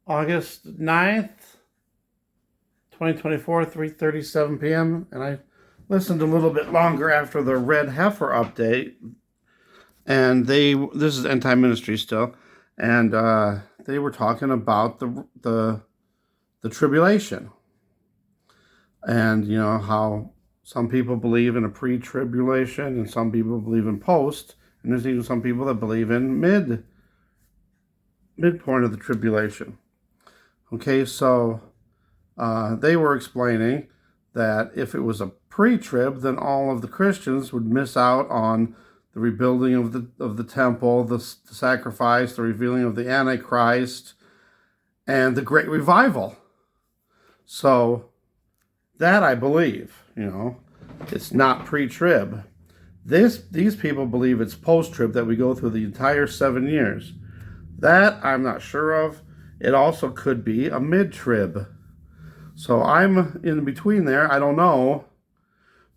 August 9th, 2024, 3:37 p.m. And I listened a little bit longer after the Red Heifer update. And this is End Time Ministry still. And they were talking about the tribulation. And, how some people believe in a pre-tribulation and some people believe in post. And there's even some people that believe in midpoint of the tribulation. Okay, so they were explaining that if it was a pre-trib, then all of the Christians would miss out on the rebuilding of the temple, the sacrifice, the revealing of the Antichrist, and the Great Revival. So that I believe, it's not pre-trib. These people believe it's post-trib, that we go through the entire 7 years. That I'm not sure of. It also could be a mid-trib. So I'm in between there. I don't know.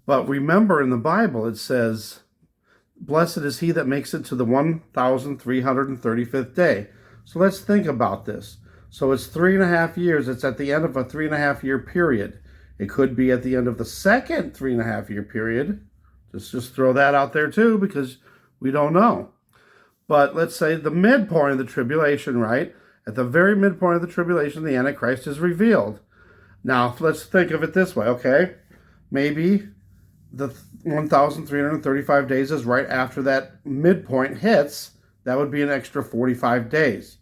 But remember, in the Bible it says, blessed is he that makes it to the 1,335th day. So let's think about this. So it's 3.5 years. It's at the end of a 3.5 year period. It could be at the end of the second 3.5 year period. Just throw that out there too, because we don't know. But let's say the midpoint of the tribulation, right? At the very midpoint of the tribulation, the Antichrist is revealed. Now, let's think of it this way, okay? Maybe the 1,335 days is right after that midpoint hits. That would be an extra 45 days.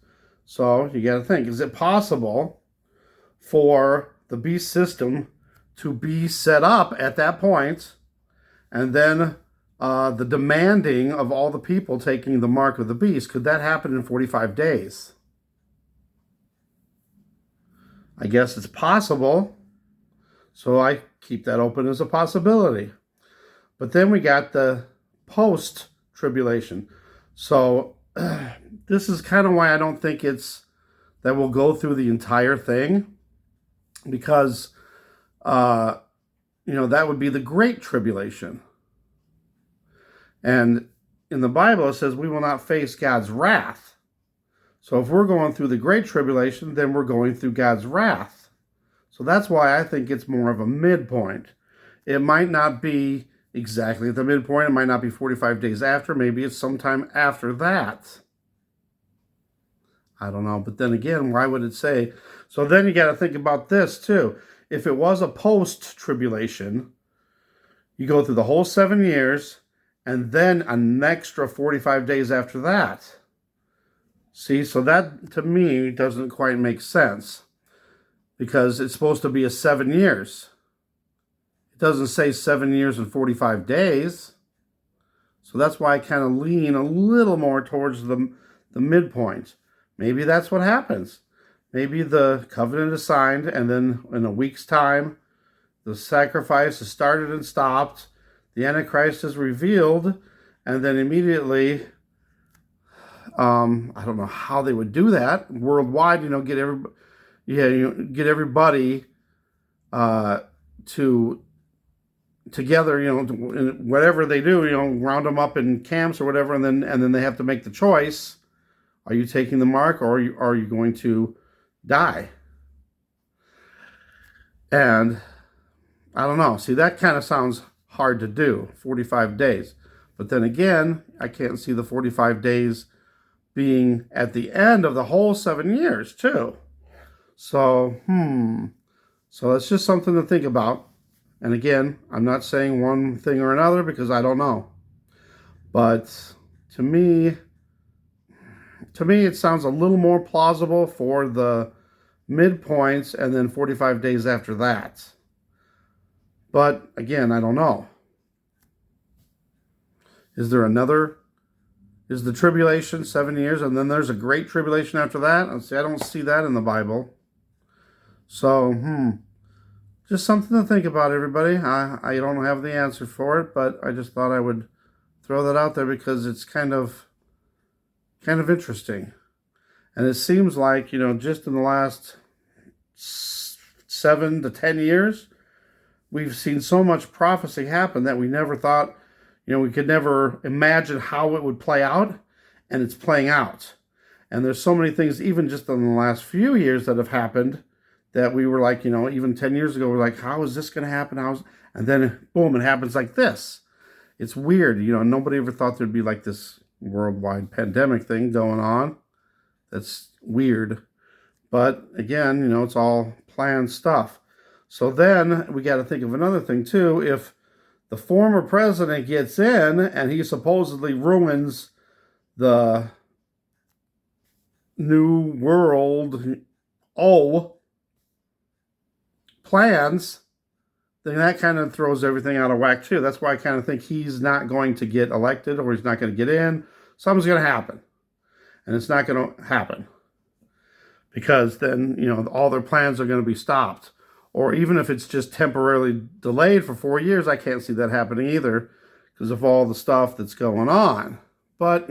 So you got to think, is it possible for the beast system to be set up at that point, and then the demanding of all the people taking the mark of the beast, could that happen in 45 days? I guess it's possible. So I keep that open as a possibility. But then we got the post-tribulation. So this is kind of why I don't think it's that we'll go through the entire thing. Because, that would be the Great Tribulation. And in the Bible, it says we will not face God's wrath. So if we're going through the Great Tribulation, then we're going through God's wrath. So that's why I think it's more of a midpoint. It might not be exactly at the midpoint. It might not be 45 days after. Maybe it's sometime after that. I don't know. But then again, why would it say? So then you got to think about this too. If it was a post-tribulation, you go through the whole 7 years, and then an extra 45 days after that. See, so that to me doesn't quite make sense, because it's supposed to be a 7 years. It doesn't say 7 years and 45 days. So that's why I kind of lean a little more towards the midpoint. Maybe that's what happens. Maybe the covenant is signed, and then in a week's time, the sacrifice is started and stopped. The Antichrist is revealed, and then immediately, I don't know how they would do that worldwide. Get everybody together. Whatever they do, round them up in camps or whatever, and then they have to make the choice: are you taking the mark, or are you going to die? And I don't know. See, that kind of sounds hard to do, 45 days. But then again, I can't see the 45 days being at the end of the whole 7 years too. So, So it's just something to think about. And again, I'm not saying one thing or another because I don't know. But to me, it sounds a little more plausible for the midpoints and then 45 days after that. But again, I don't know. Is the tribulation 7 years and then there's a great tribulation after that? I don't see that in the Bible. So, just something to think about, everybody. I don't have the answer for it, but I just thought I would throw that out there because it's kind of interesting. And it seems like, just in the last 7 to 10 years, we've seen so much prophecy happen that we never thought, we could never imagine how it would play out, and it's playing out. And there's so many things, even just in the last few years, that have happened that we were like, even 10 years ago, we're like, how is this going to happen? And then, boom, it happens like this. It's weird. Nobody ever thought there'd be like this worldwide pandemic thing going on. That's weird. But again, it's all planned stuff. So then we got to think of another thing too. If the former president gets in and he supposedly ruins the New World plans, then that kind of throws everything out of whack too. That's why I kind of think he's not going to get elected, or he's not going to get in. Something's going to happen. And it's not going to happen. Because then, all their plans are going to be stopped. Or even if it's just temporarily delayed for 4 years, I can't see that happening either because of all the stuff that's going on. But,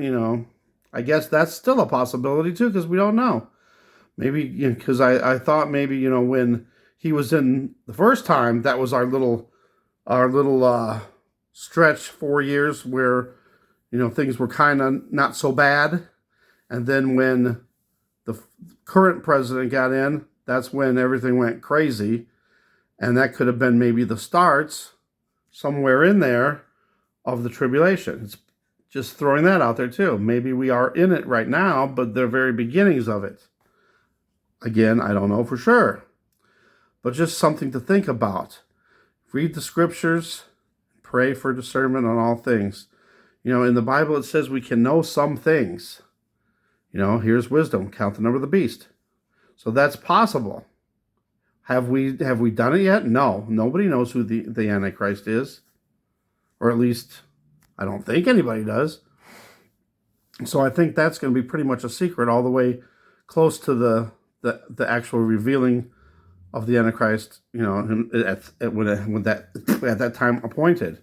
I guess that's still a possibility too, because we don't know. Maybe, because I thought maybe, when he was in the first time, that was our little stretch 4 years where, things were kind of not so bad. And then when the current president got in, that's when everything went crazy. And that could have been maybe the starts somewhere in there of the tribulation. It's just throwing that out there too. Maybe we are in it right now, but the very beginnings of it. Again, I don't know for sure. But just something to think about. Read the scriptures. Pray for discernment on all things. In the Bible it says we can know some things. Here's wisdom. Count the number of the beast. So that's possible. Have we done it yet? No. Nobody knows who the Antichrist is. Or at least, I don't think anybody does. So I think that's going to be pretty much a secret all the way close to the actual revealing of the Antichrist, at that time appointed.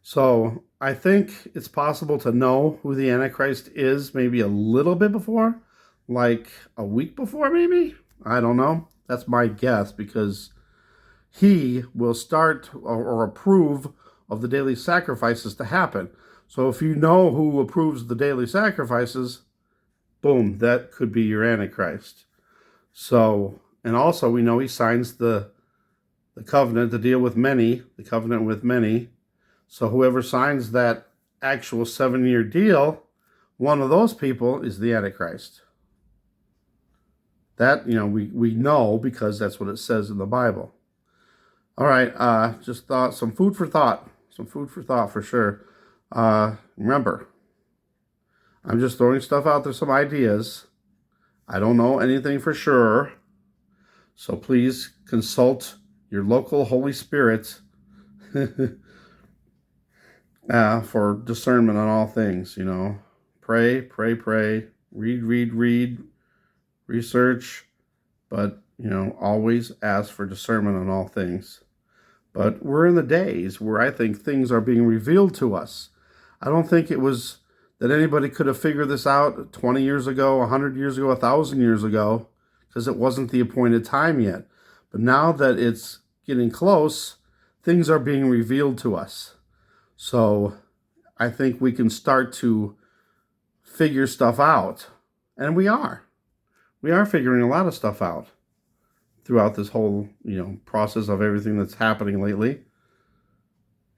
So I think it's possible to know who the Antichrist is maybe a little bit before, like a week before maybe. I don't know. That's my guess, because he will start or approve of the daily sacrifices to happen. So if you know who approves the daily sacrifices, boom, that could be your Antichrist. So, and also we know he signs the covenant, the deal with many, the covenant with many. So whoever signs that actual 7-year deal, one of those people is the Antichrist. That, we know because that's what it says in the Bible. All right, just thought, some food for thought. Some food for thought for sure. Remember, I'm just throwing stuff out there, some ideas. I don't know anything for sure. So please consult your local Holy Spirit for discernment on all things, Pray, pray, pray. Read. Research. But, always ask for discernment on all things. But we're in the days where I think things are being revealed to us. I don't think it was that anybody could have figured this out 20 years ago, 100 years ago, 1,000 years ago, because it wasn't the appointed time yet. But now that it's getting close, things are being revealed to us. So I think we can start to figure stuff out. And we are. We are figuring a lot of stuff out throughout this whole, process of everything that's happening lately.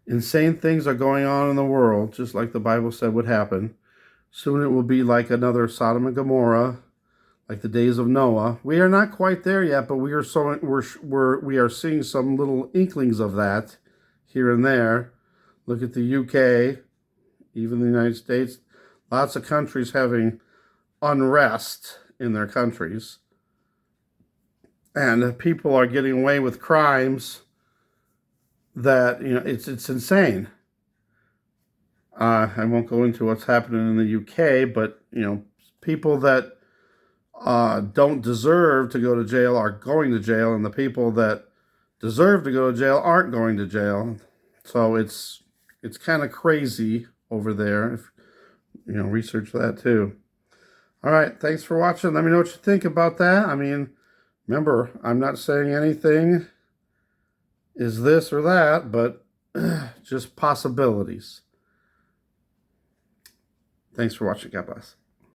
Insane things are going on in the world, just like the Bible said would happen. Soon it will be like another Sodom and Gomorrah, like the days of Noah. We are not quite there yet, but we are seeing some little inklings of that here and there. Look at the UK, even the United States. Lots of countries having unrest in their countries. And people are getting away with crimes that, it's insane. I won't go into what's happening in the UK, but, people that don't deserve to go to jail are going to jail, and the people that deserve to go to jail aren't going to jail. So it's kind of crazy over there. If, research that too. All right, thanks for watching. Let me know what you think about that. Remember, I'm not saying anything is this or that, but just possibilities. Thanks for watching. God bless.